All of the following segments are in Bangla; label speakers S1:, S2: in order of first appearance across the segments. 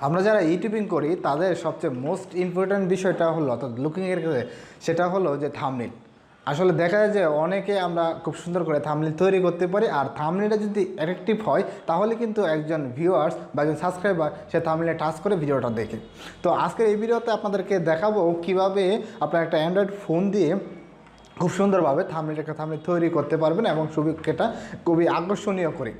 S1: আমরা যারা ইউটিউবিং করি তাদের সবচেয়ে মোস্ট ইম্পর্ট্যান্ট বিষয়টা হলো অর্থাৎ লুকিংয়ের ক্ষেত্রে সেটা হলো যে থাম্বনেল। আসলে দেখা যায় যে অনেকে আমরা খুব সুন্দর করে থাম্বনেল তৈরি করতে পারি, আর থাম্বনেলটা যদি অ্যাট্রাকটিভ হয় তাহলে কিন্তু একজন ভিউয়ার্স বা একজন সাবস্ক্রাইবার সে থাম্বনেলে টাচ করে ভিডিওটা দেখে। তো আজকের এই ভিডিওতে আপনাদেরকে দেখাবো কিভাবে আপনার একটা অ্যান্ড্রয়েড ফোন দিয়ে খুব সুন্দরভাবে থাম্বনেল তৈরি করতে পারবেন এবং ছবিটা খুবই আকর্ষণীয় করে।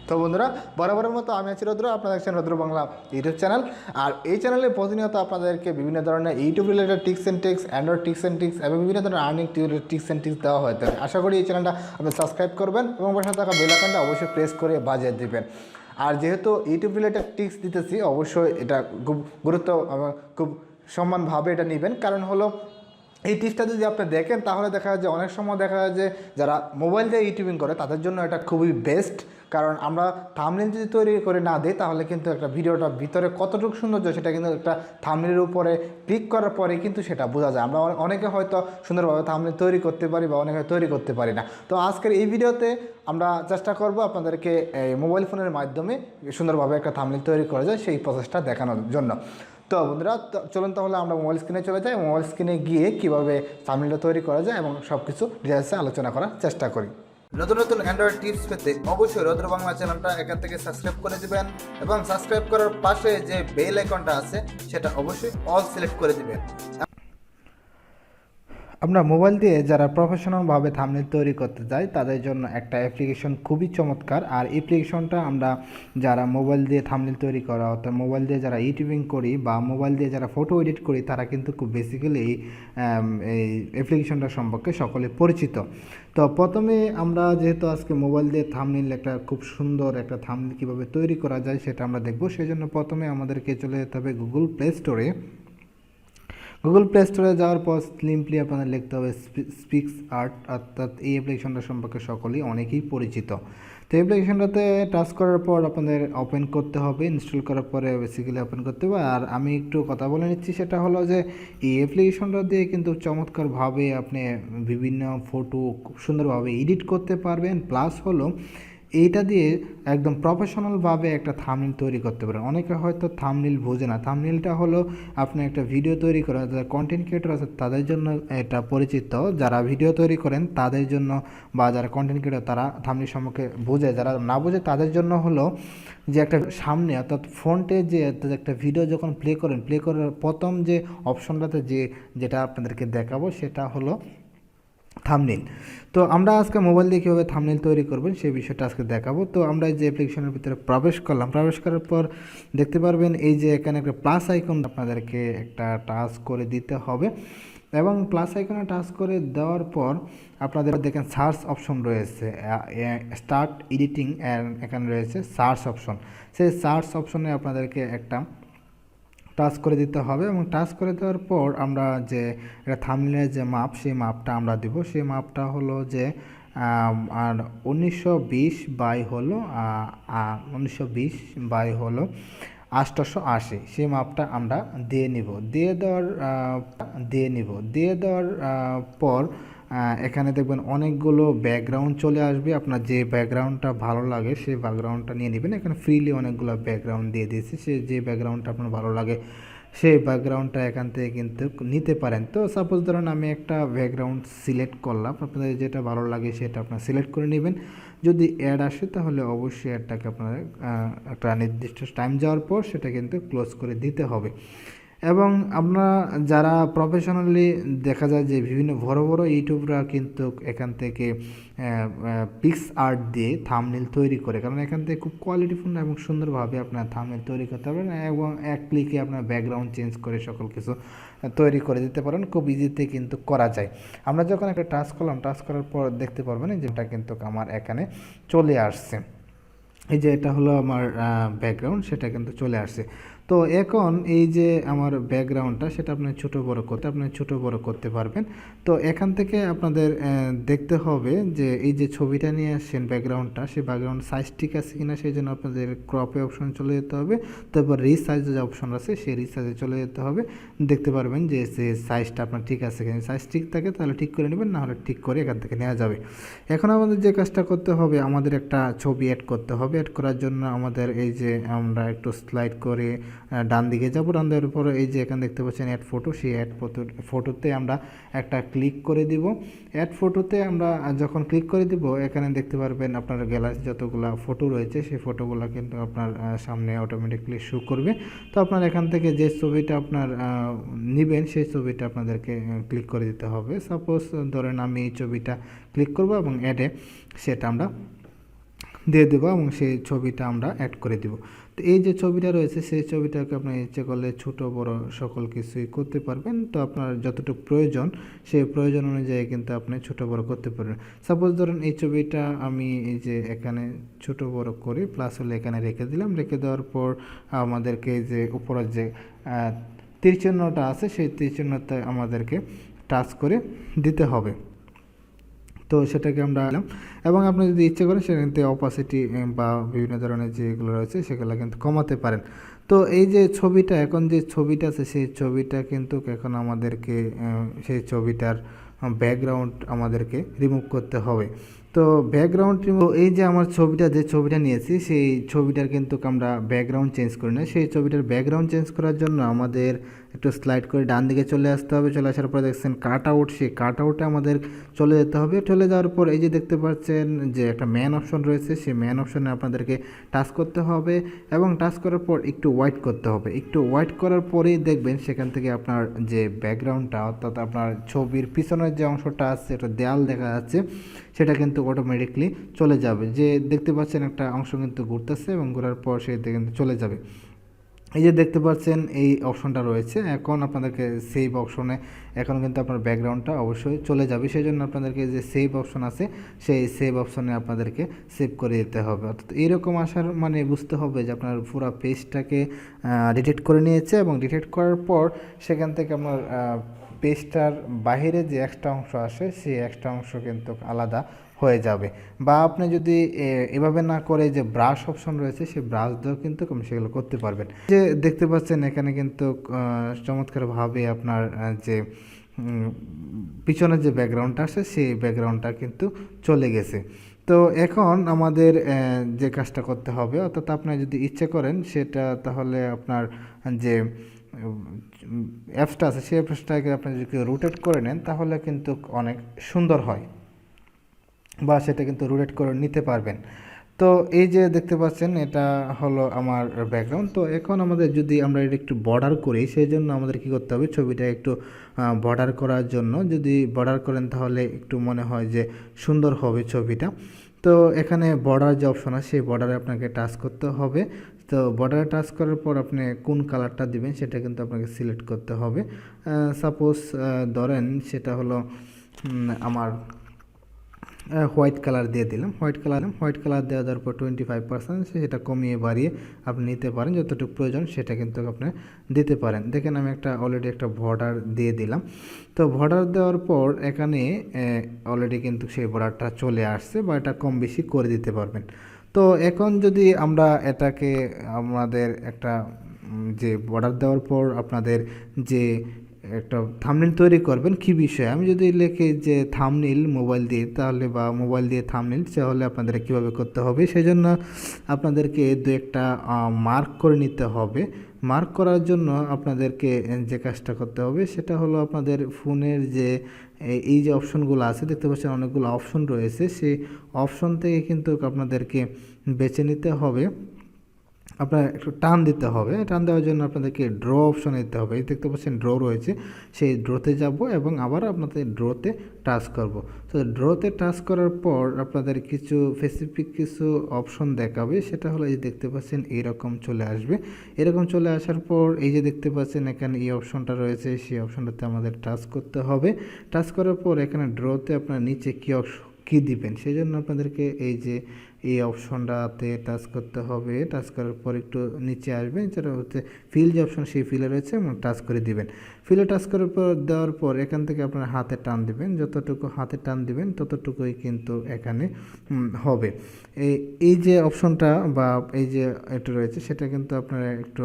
S1: তো বন্ধুরা, বরাবরের মতো আমি আছি রুদ্র, আপনারা দেখছেন রুদ্র বাংলা ইউটিউব চ্যানেল। আর এই চ্যানেলে প্রতিনিয়ত আপনাদেরকে বিভিন্ন ধরনের YouTube related tips and tricks, Android tips and tricks এবং বিভিন্ন ধরনের আর্নিং টিপস অ্যান্ড ট্রিক্স দেওয়া হয়ে থাকে। আশা করি এই চ্যানেলটা আপনি সাবস্ক্রাইব করবেন এবং পাশে থাকা বেল আইকনটা অবশ্যই প্রেস করে বাজিয়ে দিবেন। আর যেহেতু ইউটিউব রিলেটেড টিপস দিতেছি, অবশ্যই এটা খুব খুব সম্মানভাবে এটা নেবেন। কারণ হলো এই টিপসটা যদি আপনি দেখেন তাহলে দেখা যায় যে অনেক সময় দেখা যায় যে যারা মোবাইল দিয়ে ইউটিউবিং করে তাদের জন্য এটা খুবই বেস্ট। কারণ আমরা থাম্বনেল যদি তৈরি করে না দিই তাহলে কিন্তু একটা ভিডিওটার ভিতরে কতটুকু সৌন্দর্য সেটা কিন্তু একটা থাম্বনেলের উপরে ক্লিক করার পরে কিন্তু সেটা বোঝা যায়। আমরা অনেকে হয়তো সুন্দরভাবে থাম্বনেল তৈরি করতে পারি বা অনেকে তৈরি করতে পারি না। তো আজকের এই ভিডিওতে আমরা চেষ্টা করব আপনাদেরকে মোবাইল ফোনের মাধ্যমে সুন্দরভাবে একটা থাম্বনেল তৈরি করা যায় সেই প্রসেসটা দেখানোর জন্য। তো বন্ধুরা, চলুন তাহলে আমরা মোবাইল স্ক্রিনে চলে যাই। মোবাইল স্ক্রিনে গিয়ে কীভাবে থাম্বনেলটা তৈরি করা যায় এবং সব কিছু ডিটেলসে আলোচনা করার চেষ্টা করি। নতুন নতুন অ্যান্ড্রয়েড টিপস পেতে অবশ্যই রুদ্র বাংলা চ্যানেলটা এখান থেকে সাবস্ক্রাইব করে দিবেন এবং সাবস্ক্রাইব করার পাশে যে বেল আইকনটা আছে সেটা অবশ্যই অল সিলেক্ট করে দিবেন। আমরা মোবাইল দিয়ে যারা প্রফেশনালভাবে থাম্বনেল তৈরি করতে চাই তাদের জন্য একটা অ্যাপ্লিকেশন খুবই চমৎকার। আর অ্যাপ্লিকেশনটা আমরা যারা মোবাইল দিয়ে থাম্বনেল তৈরি করা, অর্থাৎ মোবাইল দিয়ে যারা ইউটিউবিং করি বা মোবাইল দিয়ে যারা ফটো এডিট করি তারা কিন্তু খুব বেসিক্যালি এই অ্যাপ্লিকেশনটা সম্পর্কে সকলে পরিচিত। তো প্রথমে আমরা যেহেতু আজকে মোবাইল দিয়ে থাম্বনেল একটা খুব সুন্দর একটা থাম্বনেল কীভাবে তৈরি করা যায় সেটা আমরা দেখব। সেই জন্য প্রথমে আমাদেরকে চলে যেতে হবে গুগল প্লে স্টোরে। গুগল প্লে স্টোরে যাওয়ার পর সিম্পলি আপনাদের লিখতে হবে স্পিক্স আর্ট, অর্থাৎ এই অ্যাপ্লিকেশনটা সম্পর্কে সকলেই অনেকেই পরিচিত। তো অ্যাপ্লিকেশনটাতে টাচ করার পর আপনাদের ওপেন করতে হবে, ইনস্টল করার পরে বেসিক্যালি ওপেন করতে হবে। আর আমি একটু কথা বলে নিচ্ছি, সেটা হলো যে এই অ্যাপ্লিকেশনটা দিয়ে কিন্তু চমৎকারভাবে আপনি বিভিন্ন ফটো খুব সুন্দরভাবে এডিট করতে পারবেন। প্লাস হলো এইটা দিয়ে একদম প্রফেশনালভাবে একটা থাম্বনেল তৈরি করতে পারেন। অনেকে হয়তো থাম্বনেল বোঝে না। থাম্বনেলটা হলো আপনি একটা ভিডিও তৈরি করা, যারা কন্টেন্ট ক্রিয়েটর আছে তাদের জন্য এটা পরিচিত। যারা ভিডিও তৈরি করেন তাদের জন্য বা যারা কন্টেন্ট ক্রিয়েটর তারা থাম্বনেল সম্পর্কে বোঝে, যারা না বোঝে তাদের জন্য হলো যে একটা সামনে অর্থাৎ ফ্রন্টে যে একটা ভিডিও যখন প্লে করার প্রথম যে অপশনটাতে যেটা আপনাদেরকে দেখাবো সেটা হলো থাম্বনেল। তো আমরা আজকে মোবাইল দিয়ে কীভাবে থাম্বনেল তৈরি করবেন সেই বিষয়টা আজকে দেখাবো। তো আমরা এই যে অ্যাপ্লিকেশনের ভিতরে প্রবেশ করলাম, প্রবেশ করার পর দেখতে পারবেন এই যে এখানে একটা প্লাস আইকন আপনাদেরকে একটা টাচ করে দিতে হবে এবং প্লাস আইকনে টাচ করে দেওয়ার পর আপনাদের দেখেন সার্চ অপশন রয়েছে, স্টার্ট এডিটিং এখানে রয়েছে সার্চ অপশন। সেই সার্চ অপশনে আপনাদেরকে একটা টাচ করে দিতে হবে এবং টাচ করে দেওয়ার পর আমরা যে এটা থাম্বনেলের যে মাপ সেই মাপটা আমরা দেব। সেই মাপটা হলো যে আর 1920 বাই হলো 880, সেই মাপটা আমরা দিয়ে নিব। দিয়ে দেওয়ার পর এখানে দেখবেন অনেকগুলো ব্যাকগ্রাউন্ড চলে আসবে। আপনার যে ব্যাকগ্রাউন্ডটা ভালো লাগে সেই ব্যাকগ্রাউন্ডটা নিয়ে নেবেন। এখানে ফ্রিলি অনেকগুলো ব্যাকগ্রাউন্ড দিয়ে দিয়েছি, সে যে ব্যাকগ্রাউন্ডটা আপনার ভালো লাগে সেই ব্যাকগ্রাউন্ডটা এখান থেকে কিন্তু নিতে পারেন। তো সাপোজ ধরুন আমি একটা ব্যাকগ্রাউন্ড সিলেক্ট করলাম, আপনাদের যেটা ভালো লাগে সেটা আপনার সিলেক্ট করে নেবেন। যদি অ্যাড আসে তাহলে অবশ্যই অ্যাডটাকে আপনার একটা নির্দিষ্ট টাইম যাওয়ার পর সেটা কিন্তু ক্লোজ করে দিতে হবে। এবং আমরা যারা প্রফেশনালি দেখা যায় যে বিভিন্ন বড় বড় ইউটিউবরা কিন্তু এখান থেকে পিক্স আর্ট দিয়ে থাম্বনেল তৈরি করে, কারণ এখান থেকে খুব কোয়ালিটিফুল এবং সুন্দরভাবে আপনার থাম্বনেল তৈরি করতে পারেন এবং এক ক্লিকে আপনার ব্যাকগ্রাউন্ড চেঞ্জ করে সকল কিছু তৈরি করে দিতে পারেন। খুব ইজিতে কিন্তু করা যায়। আমরা যখন একটা টাচ করলাম, টাচ করার পর দেখতে পারবেন যেটা কিন্তু আমার এখানে চলে আসছে। এই যে এটা হলো আমার ব্যাকগ্রাউন্ড, সেটা কিন্তু চলে আসছে। তো এখন এই যে আমার ব্যাকগ্রাউন্ডটা সেটা আপনি ছোটো বড় করতে পারবেন। তো এখান থেকে আপনাদের দেখতে হবে যে এই যে ছবিটা নিয়ে আসছেন ব্যাকগ্রাউন্ডটা, সেই ব্যাকগ্রাউন্ড সাইজ ঠিক আছে কিনা, সেই জন্য আপনাদের ক্রপে অপশন চলে যেতে হবে। তারপর রিসাইজ যে অপশন আছে সেই রিসাইজে চলে যেতে হবে। দেখতে পারবেন যে সাইজটা আপনার ঠিক আছে কিনা। সাইজ ঠিক থাকে তাহলে ঠিক করে নেবেন, না হলে ঠিক করে এখান থেকে নেওয়া যাবে। এখন আমাদের যে কাজটা করতে হবে, আমাদের একটা ছবি অ্যাড করতে হবে। অ্যাড করার জন্য আমাদের এই যে আমরা একটু স্লাইড করে ডান দিকে যাব, ডান দেওয়ার পরে এই যে এখানে দেখতে পাচ্ছেন অ্যাড ফটো, সেই অ্যাড ফটোতে আমরা একটা ক্লিক করে দিব। অ্যাড ফটোতে আমরা যখন ক্লিক করে দিব, এখানে দেখতে পারবেন আপনার গ্যালারি যতগুলো ফটো রয়েছে সেই ফটোগুলো কিন্তু আপনার সামনে অটোমেটিকলি শো করবে। তো আপনার এখান থেকে যে ছবিটা আপনার নেবেন সেই ছবিটা আপনাদেরকে ক্লিক করে দিতে হবে। সাপোজ ধরেন আমি এই ছবিটা ক্লিক করব এবং অ্যাডে সেটা আমরা দিয়ে দেবো এবং সেই ছবিটা আমরা অ্যাড করে দেব। তো এই যে ছবিটা রয়েছে সেই ছবিটাকে আপনি ইচ্ছে করলে ছোটো বড় সকল কিছুই করতে পারবেন। তো আপনার যতটুকু প্রয়োজন সেই প্রয়োজন অনুযায়ী কিন্তু আপনি ছোটো বড় করতে পারবেন। সাপোজ ধরুন এই ছবিটা আমি এই যে এখানে ছোটো বড় করে প্লাস হলে এখানে রেখে দিলাম। রেখে দেওয়ার পর আমাদেরকে যে উপরের যে তীর চিহ্নটা আছে সেই তীর চিহ্নটা আমাদেরকে টাচ করে দিতে হবে। তো সেটাকে আমরা দিলাম এবং আপনি যদি ইচ্ছে করেন সেটা কিন্তু অপাসিটি বা বিভিন্ন ধরনের যেগুলো রয়েছে সেগুলো কিন্তু কমাতে পারেন। তো এই যে ছবিটা, এখন যে ছবিটা আছে সেই ছবিটা কিন্তু এখন আমাদেরকে সেই ছবিটার ব্যাকগ্রাউন্ড আমাদেরকে রিমুভ করতে হবে। তো ব্যাকগ্রাউন্ড রিমুভ, এই যে আমার ছবিটা যে ছবিটা নিয়েছি সেই ছবিটার কিন্তু আমরা ব্যাকগ্রাউন্ড চেঞ্জ করি না। সেই ছবিটার ব্যাকগ্রাউন্ড চেঞ্জ করার জন্য আমাদের একটু স্লাইড করে ডান দিকে চলে আসতে হবে। চলে আসার পর দেখছেন কাট আউট, সেই কাট আউটে আমাদের চলে যেতে হবে। চলে যাওয়ার পর এই যে দেখতে পাচ্ছেন যে একটা ম্যান অপশন রয়েছে, সেই ম্যান অপশনে আপনাদেরকে টাচ করতে হবে এবং টাচ করার পর একটু ওয়াইট করতে হবে। একটু ওয়াইট করার পরেই দেখবেন সেখান থেকে আপনার যে ব্যাকগ্রাউন্ডটা অর্থাৎ আপনার ছবির পিছনের যে অংশটা আছে একটা দেয়াল দেখা যাচ্ছে সেটা কিন্তু অটোমেটিকলি চলে যাবে। যে দেখতে পাচ্ছেন একটা অংশ কিন্তু ঘুরতেছে এবং ঘোরার পর সেটা কিন্তু চলে যাবে। এই যে দেখতে পাচ্ছেন এই অপশনটা রয়েছে, এখন আপনাদেরকে সেভ অপশনে এখন কিন্তু আপনার ব্যাকগ্রাউন্ডটা অবশ্যই চলে যাবে। সেই জন্য আপনাদেরকে যে সেভ অপশন আছে সেই সেভ অপশনে আপনাদেরকে সেভ করে দিতে হবে। অর্থাৎ এইরকম আসার মানে বুঝতে হবে যে আপনার পুরো পেজটাকে ডিলিট করে নিয়েছে এবং ডিলিট করার পর সেখান থেকে আপনার পেজটার বাইরে যে এক্সট্রা অংশ আসে সেই এক্সট্রা অংশ কিন্তু আলাদা হয়ে যাবে। বা আপনি যদি এভাবে না করে যে ব্রাশ অপশন রয়েছে সেই ব্রাশ দিয়েও কিন্তু আপনি সেগুলো করতে পারবেন। যে দেখতে পাচ্ছেন এখানে কিন্তু চমৎকারভাবে আপনার যে পিছনের যে ব্যাকগ্রাউন্ডটা আসে সেই ব্যাকগ্রাউন্ডটা কিন্তু চলে গেছে। তো এখন আমাদের যে কাজটা করতে হবে, অর্থাৎ আপনি যদি ইচ্ছে করেন সেটা তাহলে আপনার যে অ্যাপসটা আছে সেই অ্যাপসটাকে আপনি যদি রোটেট করে নেন তাহলে কিন্তু অনেক সুন্দর হয় বা সেটা কিন্তু রোটেট করে নিতে পারবেন। তো এই যে দেখতে পাচ্ছেন এটা হলো আমার ব্যাকগ্রাউন্ড। তো এখন আমাদের যদি আমরা এটা একটু বর্ডার করি সেই জন্য আমাদের কী করতে হবে, ছবিটা একটু বর্ডার করার জন্য যদি বর্ডার করেন তাহলে একটু মনে হয় যে সুন্দর হবে ছবিটা। তো এখানে বর্ডার যে অপশন আছে সেই বর্ডারে আপনাকে টাচ করতে হবে। তো বর্ডারে টাচ করার পর আপনি কোন কালারটা দিবেন সেটা কিন্তু আপনাকে সিলেক্ট করতে হবে। সাপোজ ধরেন সেটা হলো আমার হোয়াইট কালার দিয়ে দিলাম। হোয়াইট কালার দেওয়ার পর 25% সেটা কমিয়ে বাড়িয়ে আপনি নিতে পারেন, যতটুকু প্রয়োজন সেটা কিন্তু আপনি দিতে পারেন। দেখেন আমি অলরেডি একটা বর্ডার দিয়ে দিলাম। তো বর্ডার দেওয়ার পর এখানে অলরেডি কিন্তু সেই বর্ডারটা চলে আসছে বা এটা কম বেশি করে দিতে পারবেন। তো এখন যদি আমরা এটাকে আমাদের একটা যে বর্ডার দেওয়ার পর আপনাদের যে একটা থাম্বনেল তৈরি করবেন কী বিষয়ে, আমি যদি লিখি যে থাম্বনেল মোবাইল দিয়ে, তাহলে বা মোবাইল দিয়ে থাম্বনেল, তাহলে আপনাদের কীভাবে করতে হবে সেই জন্য আপনাদেরকে দু একটা মার্ক করে নিতে হবে। মার্ক করার জন্য আপনাদেরকে যে কাজটা করতে হবে সেটা হলো আপনাদের ফোনের যে এই যে অপশনগুলো আছে দেখতে পাচ্ছেন অনেকগুলো অপশন রয়েছে, সেই অপশন থেকে কিন্তু আপনাদেরকে বেছে নিতে হবে। আপনার একটু টান দিতে হবে, টান দেওয়ার জন্য আপনাদেরকে ড্র অপশনে দিতে হবে। এই দেখতে পাচ্ছেন ড্র রয়েছে, সেই ড্রতে যাব এবং আবার আপনাদের ড্রতে টাচ করব। তো ড্রতে টাচ করার পর আপনাদের কিছু স্পেসিফিক কিছু অপশন দেখাবে, সেটা হলো এই দেখতে পাচ্ছেন এরকম চলে আসবে। এরকম চলে আসার পর এই যে দেখতে পাচ্ছেন এখানে এই অপশনটা রয়েছে, সেই অপশনটাতে আমাদের টাচ করতে হবে। টাচ করার পর এখানে ড্রতে আপনার নিচে কী দিবেন সেই জন্য আপনাদেরকে এই যে এই অপশনটাতে টাচ করতে হবে। টাচ করার পর একটু নিচে আসবেন, যেটা হচ্ছে ফিল যে অপশন সেই ফিলে রয়েছে এবং টাচ করে দিবেন। ফিলে টাচ করার পর দেওয়ার পর এখান থেকে আপনার হাতে টান দিবেন, যতটুকু হাতে টান দিবেন ততটুকুই কিন্তু এখানে হবে। এই যে অপশনটা বা এই যে এটা রয়েছে সেটা কিন্তু আপনারা একটু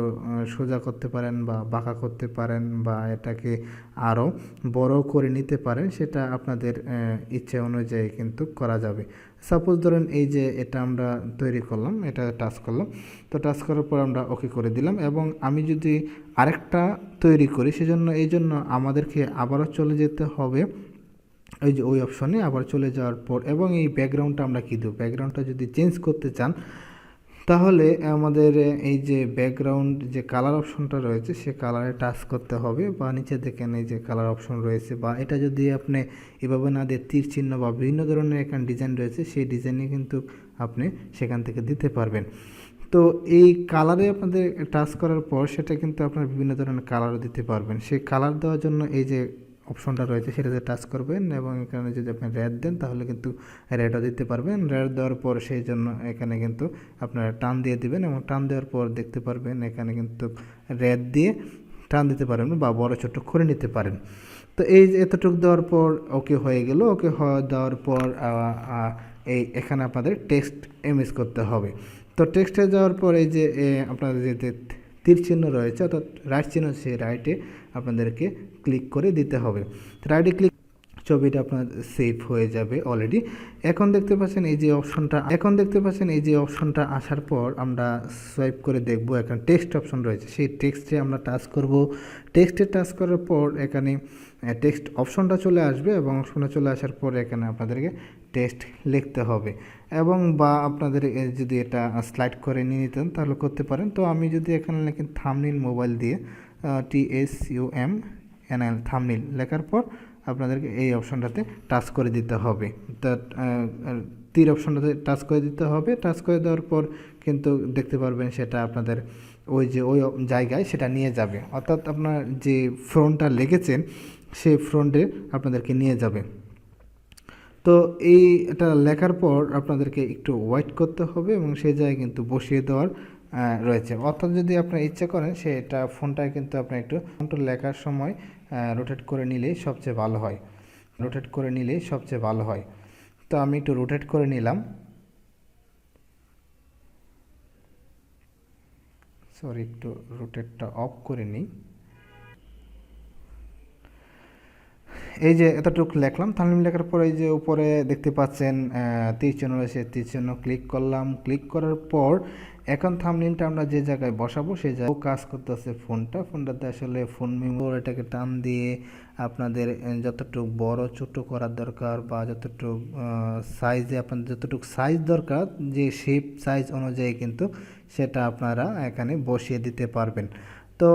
S1: সোজা করতে পারেন বা বাঁকা করতে পারেন বা এটাকে আরও বড় করে নিতে পারেন, সেটা আপনাদের ইচ্ছে অনুযায়ী কিন্তু করা যাবে। সাপোজ ধরেন এই যে এটা আমরা তৈরি করলাম, এটা টাচ করলাম, তো টাচ করার পর আমরা ওকে করে দিলাম। এবং আমি যদি আরেকটা তৈরি করি সেজন্য এই জন্য আমাদেরকে আবারও চলে যেতে হবে ওই যে ওই অপশনে, আবার চলে যাওয়ার পর এবং এই ব্যাকগ্রাউন্ডটা আমরা কী দেবো, ব্যাকগ্রাউন্ডটা যদি চেঞ্জ করতে চান তাহলে আমাদের এই যে ব্যাকগ্রাউন্ড যে কালার অপশনটা রয়েছে সে কালারে টাচ করতে হবে, বা নিচে দেখেন এই যে কালার অপশন রয়েছে, বা এটা যদি আপনি এভাবে না দিয়ে তীর চিহ্ন বা বিভিন্ন ধরনের এখানে ডিজাইন রয়েছে সেই ডিজাইনে কিন্তু আপনি সেখান থেকে দিতে পারবেন। তো এই কালারে আপনাদের টাচ করার পর সেটা কিন্তু আপনার বিভিন্ন ধরনের কালারও দিতে পারবেন। সেই কালার দেওয়ার জন্য এই যে অপশনটা রয়েছে সেটাতে টাচ করবেন এবং এখানে যদি আপনি রেড দেন তাহলে কিন্তু রেডও দিতে পারবেন। রেড দেওয়ার পর সেই জন্য এখানে কিন্তু আপনারা টান দিয়ে দিবেন এবং টান দেওয়ার পর দেখতে পারবেন এখানে কিন্তু রেড দিয়ে টান দিতে পারেন বা বড় ছোট করে নিতে পারেন। তো এই যে এতটুকু দেওয়ার পর ওকে হয়ে গেল। ওকে দেওয়ার পর এই এখানে আপনাদের টেক্সট ইমেজ করতে হবে। তো টেক্সটে যাওয়ার পর এই যে আপনাদের যে তীর চিহ্ন রয়েছে অর্থাৎ রাইট চিহ্ন, সেই রাইটে আপনাদেরকে ক্লিক করে দিতে হবে। রাইটে ক্লিক, ছবিটা আপনার সেভ হয়ে যাবে অলরেডি। এখন দেখতে পাচ্ছেন এই যে অপশনটা আসার পর আমরা সোয়াইপ করে দেখব, এখানে টেক্সট অপশন রয়েছে, সেই টেক্সটে আমরা টাচ করব। টেক্সটে টাচ করার পর এখানে টেক্সট অপশনটা চলে আসবে এবং অপশনটা চলে আসার পর এখানে আপনাদেরকে টেক্সট লিখতে হবে। এবং বা আপনাদের যদি এটা স্লাইড করে নিয়ে নিতেন তাহলে করতে পারেন। তো আমি যদি এখানে লিখি থাম্বনেইল মোবাইল দিয়ে THUMNAIL থাম্বনেইল লেখার পর আপনাদেরকে এই অপশনটাতে টাচ করে দিতে হবে। তা তীর অপশনটাতে টাচ করে দিতে হবে। টাচ করে দেওয়ার পর কিন্তু দেখতে পারবেন সেটা আপনাদের ওই যে ওই জায়গায় সেটা নিয়ে যাবে, অর্থাৎ আপনার যে ফ্রন্টটা লিখেছেন সেই ফ্রন্টে আপনাদেরকে নিয়ে যাবে। তো এটা লেখার পর আপনাদেরকে একটু ওয়েট করতে হবে এবং সেই জায়গায় কিন্তু বসিয়ে দেওয়ার রয়েছে। অর্থাৎ যদি আপনার ইচ্ছা করেন সেটা ফোনটায় কিন্তু আপনি একটু ফোনটা লেখার সময় রোটেট করে নিলেই সবচেয়ে ভালো হয়। তো আমি একটু রোটেট করে নিলাম, সরি একটু রোটেটটা অফ করে নিই। এই যে এতটুকু লিখলাম, থাম্বনেইল লেখার পরে এই যে উপরে দেখতে পাচ্ছেন তীর চিহ্ন রয়েছে, তীর চিহ্ন ক্লিক করলাম। ক্লিক করার পর এখন থাম্বনেইলটা আমরা যে জায়গায় বসাবো সেই জায়গায় কাজ করতেছে ফোনটাতে আসলে ফোন মেমোরি এটাকে টান দিয়ে আপনাদের যতটুকু বড় ছোট করার দরকার বা যতটুকু সাইজে আপনাদের যতটুকু সাইজ দরকার, যে শেপ সাইজ অনুযায়ী কিন্তু সেটা আপনারা এখানে বসিয়ে দিতে পারবেন। তো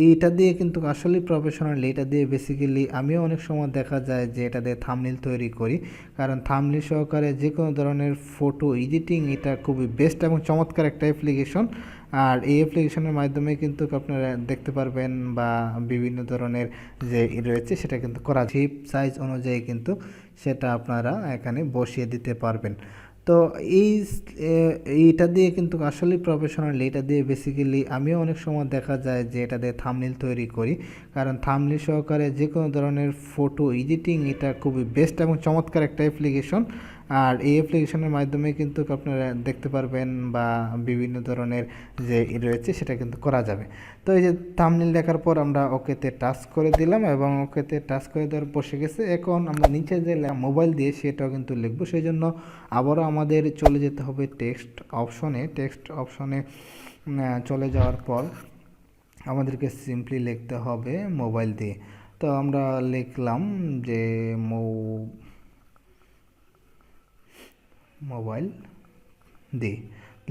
S1: এইটা দিয়ে কিন্তু আসলে প্রফেশনাল, এটা দিয়ে বেসিক্যালি আমিও অনেক সময় দেখা যায় যে এটা দিয়ে থাম্বনেইল তৈরি করি, কারণ থাম্বনেইল সহকারে যে কোনো ধরনের ফটো এডিটিং এটা খুবই বেস্ট এবং চমৎকার একটা অ্যাপ্লিকেশন। আর এই অ্যাপ্লিকেশনের মাধ্যমে কিন্তু আপনারা দেখতে পারবেন বা বিভিন্ন ধরনের যে রয়েছে সেটা কিন্তু করা শেপ সাইজ অনুযায়ী কিন্তু সেটা আপনারা এখানে বসিয়ে দিতে পারবেন। তো এইটা দিয়ে কিন্তু আসলে প্রফেশনাল, এটা দিয়ে বেসিক্যালি আমিও অনেক সময় দেখা যায় যে এটা দিয়ে থাম্বনেইল তৈরি করি, কারণ থাম্বনেইল সহকারে যে কোনো ধরনের ফটো এডিটিং এটা খুবই বেস্ট এবং চমৎকার একটা অ্যাপ্লিকেশন। আর এই অ্যাপ্লিকেশনের মাধ্যমে কিন্তু আপনারা দেখতে পারবেন বা বিভিন্ন ধরনের যে রয়েছে সেটা কিন্তু করা যাবে। তো এই যে থাম্বনেইল দেখার পর আমরা ওকেতে টাচ করে দিলাম এবং ওকেতে টাচ করে দেওয়ার বসে গেছে। এখন আমরা নিচে যে মোবাইল দিয়ে সেটাও কিন্তু লিখবো, সেই জন্য আবারও আমাদের চলে যেতে হবে টেক্সট অপশনে চলে যাওয়ার পর আমাদেরকে সিম্পলি লিখতে হবে মোবাইল দিয়ে। তো আমরা লিখলাম যে মোবাইল দিয়ে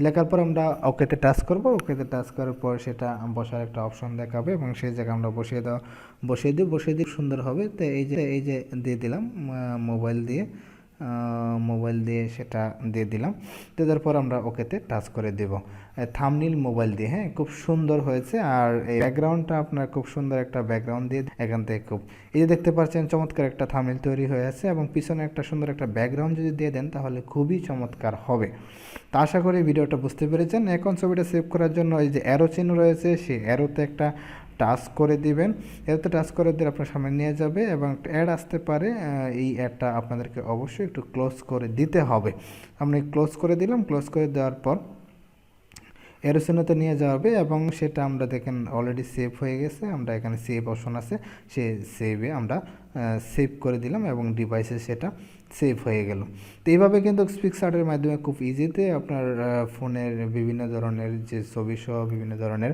S1: লেখার পর আমরা ওকেতে টাচ করব। ওকেতে টাচ করার পর সেটা বসার একটা অপশন দেখাবে এবং সেই জায়গায় আমরা বসিয়ে দিই সুন্দর হবে। তো এই যে দিয়ে দিলাম মোবাইল দিয়ে সেটা দিয়ে দিলাম। দেওয়ার পর আমরা ওকেতে টাচ করে দেব থাম্বনেইল মোবাইল দিয়ে। হ্যাঁ, খুব সুন্দর হয়েছে। আর এই ব্যাকগ্রাউন্ডটা আপনার খুব সুন্দর একটা ব্যাকগ্রাউন্ড দিয়ে এখান থেকে এই যে দেখতে পাচ্ছেন চমৎকার একটা থাম্বনেইল তৈরি হয়ে আছে এবং পিছনে একটা সুন্দর একটা ব্যাকগ্রাউন্ড যদি দিয়ে দেন তাহলে খুবই চমৎকার হবে। তো আশা করি ভিডিওটা বুঝতে পেরেছেন। এখন ছবিটা সেভ করার জন্য এই যে অ্যারো চিহ্ন রয়েছে সেই অ্যারোতে একটা টাচ করে দিবেন। এতে টাচ করে দিলে আপনার সামনে নিয়ে যাবে এবং অ্যাড আসতে পারে। এই অ্যাডটা আপনাদেরকে অবশ্যই একটু ক্লোজ করে দিতে হবে। আমি ক্লোজ করে দিলাম। ক্লোজ করে দেওয়ার পর এরো চিহ্নতে নিয়ে যাওয়া হবে এবং সেটা আমরা দেখেন অলরেডি সেভ হয়ে গেছে। আমরা এখানে সেভ অপশন আছে, সে সেভে আমরা সেভ করে দিলাম এবং ডিভাইসে সেটা সেভ হয়ে গেল। তো এইভাবে কিন্তু পিক্সার্টের মাধ্যমে খুব ইজিতে আপনার ফোনের বিভিন্ন ধরনের যে ছবি সহ বিভিন্ন ধরনের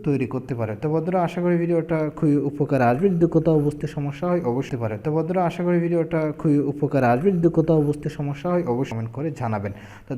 S1: তৈরি করতে পারে। তো বন্ধুরা আশা করি ভিডিওটা খুবই উপকার আসবে। যদি কোথাও বুঝতে সমস্যা হয় অবশ্যই পারে। তো বন্ধুরা আশা করি ভিডিওটা খুবই উপকার আসবে। যদি কোথাও বুঝতে সমস্যা হয় অবশ্যই কমেন্ট করে জানাবেন। তো